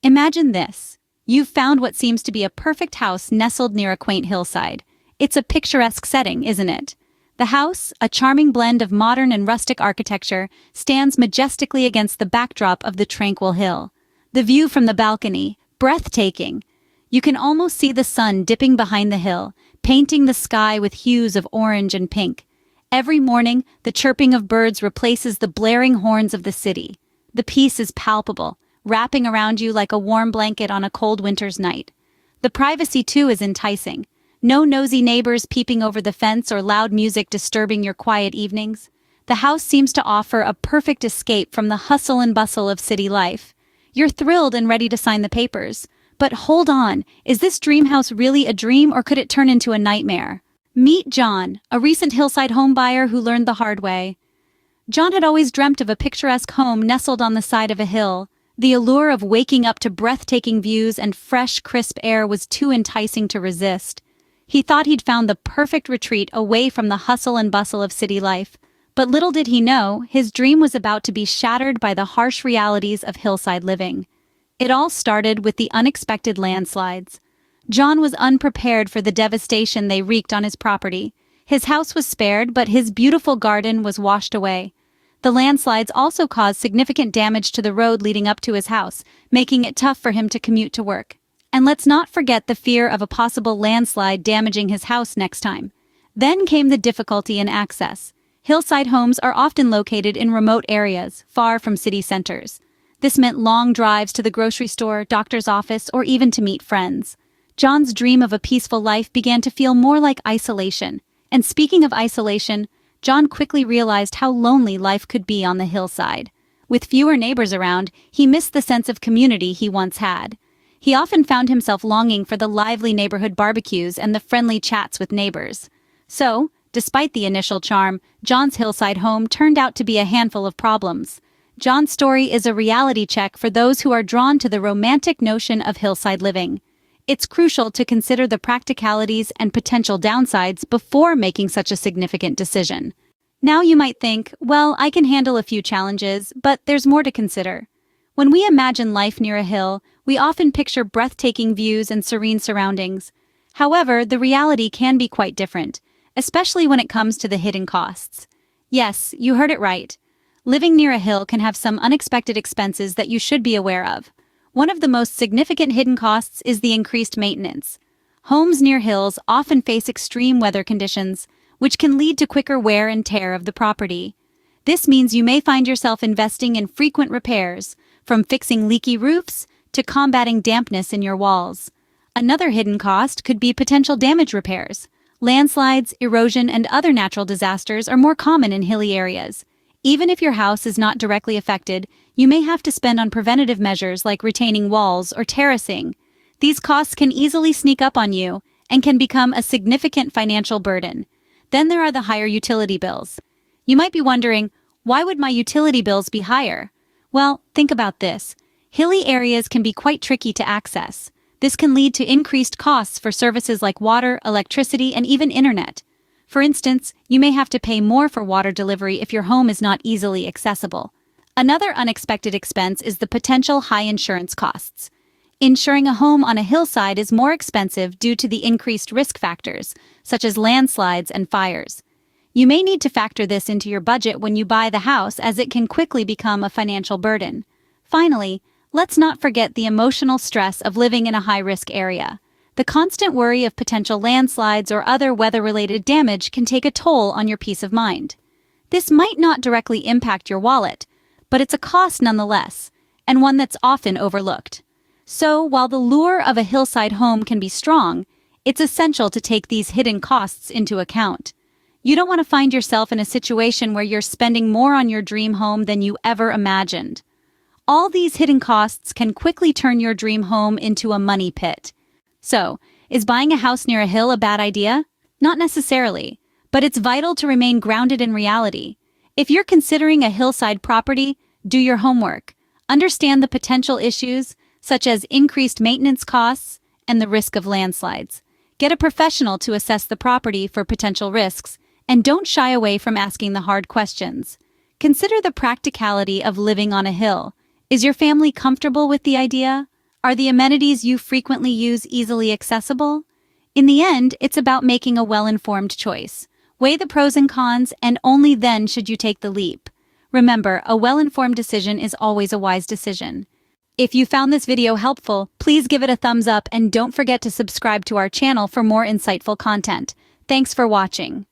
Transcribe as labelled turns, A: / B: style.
A: Imagine this. You've found what seems to be a perfect house nestled near a quaint hillside. It's a picturesque setting, isn't it? The house, a charming blend of modern and rustic architecture, stands majestically against the backdrop of the tranquil hill. The view from the balcony, breathtaking. You can almost see the sun dipping behind the hill, painting the sky with hues of orange and pink. Every morning, the chirping of birds replaces the blaring horns of the city. The peace is palpable, wrapping around you like a warm blanket on a cold winter's night. The privacy, too, is enticing. No nosy neighbors peeping over the fence or loud music disturbing your quiet evenings. The house seems to offer a perfect escape from the hustle and bustle of city life. You're thrilled and ready to sign the papers. But hold on, is this dream house really a dream or could it turn into a nightmare? Meet John, a recent Hillside home buyer who learned the hard way. John had always dreamt of a picturesque home nestled on the side of a hill. The allure of waking up to breathtaking views and fresh, crisp air was too enticing to resist. He thought he'd found the perfect retreat away from the hustle and bustle of city life. But little did he know, his dream was about to be shattered by the harsh realities of hillside living. It all started with the unexpected landslides. John was unprepared for the devastation they wreaked on his property. His house was spared, but his beautiful garden was washed away. The landslides also caused significant damage to the road leading up to his house, making it tough for him to commute to work. And let's not forget the fear of a possible landslide damaging his house next time. Then came the difficulty in access. Hillside homes are often located in remote areas, far from city centers. This meant long drives to the grocery store, doctor's office, or even to meet friends. John's dream of a peaceful life began to feel more like isolation. And speaking of isolation, John quickly realized how lonely life could be on the hillside. With fewer neighbors around, he missed the sense of community he once had. He often found himself longing for the lively neighborhood barbecues and the friendly chats with neighbors. So, despite the initial charm, John's hillside home turned out to be a handful of problems. John's story is a reality check for those who are drawn to the romantic notion of hillside living. It's crucial to consider the practicalities and potential downsides before making such a significant decision. Now you might think, well, I can handle a few challenges, but there's more to consider. When we imagine life near a hill, we often picture breathtaking views and serene surroundings. However, the reality can be quite different, especially when it comes to the hidden costs. Yes, you heard it right. Living near a hill can have some unexpected expenses that you should be aware of. One of the most significant hidden costs is the increased maintenance. Homes near hills often face extreme weather conditions, which can lead to quicker wear and tear of the property. This means you may find yourself investing in frequent repairs, from fixing leaky roofs to combating dampness in your walls. Another hidden cost could be potential damage repairs. Landslides, erosion, and other natural disasters are more common in hilly areas. Even if your house is not directly affected, you may have to spend on preventative measures like retaining walls or terracing. These costs can easily sneak up on you and can become a significant financial burden. Then there are the higher utility bills. You might be wondering, why would my utility bills be higher? Well, think about this. Hilly areas can be quite tricky to access. This can lead to increased costs for services like water, electricity, and even internet. For instance, you may have to pay more for water delivery if your home is not easily accessible. Another unexpected expense is the potential high insurance costs. Insuring a home on a hillside is more expensive due to the increased risk factors, such as landslides and fires. You may need to factor this into your budget when you buy the house, as it can quickly become a financial burden. Finally, let's not forget the emotional stress of living in a high-risk area. The constant worry of potential landslides or other weather-related damage can take a toll on your peace of mind. This might not directly impact your wallet, but it's a cost nonetheless, and one that's often overlooked. So, while the lure of a hillside home can be strong, it's essential to take these hidden costs into account. You don't want to find yourself in a situation where you're spending more on your dream home than you ever imagined. All these hidden costs can quickly turn your dream home into a money pit. So, is buying a house near a hill a bad idea? Not necessarily, but it's vital to remain grounded in reality. If you're considering a hillside property, do your homework. Understand the potential issues, such as increased maintenance costs and the risk of landslides. Get a professional to assess the property for potential risks, and don't shy away from asking the hard questions. Consider the practicality of living on a hill. Is your family comfortable with the idea? Are the amenities you frequently use easily accessible? In the end, it's about making a well-informed choice. Weigh the pros and cons, and only then should you take the leap. Remember, a well-informed decision is always a wise decision. If you found this video helpful, please give it a thumbs up and don't forget to subscribe to our channel for more insightful content. Thanks for watching.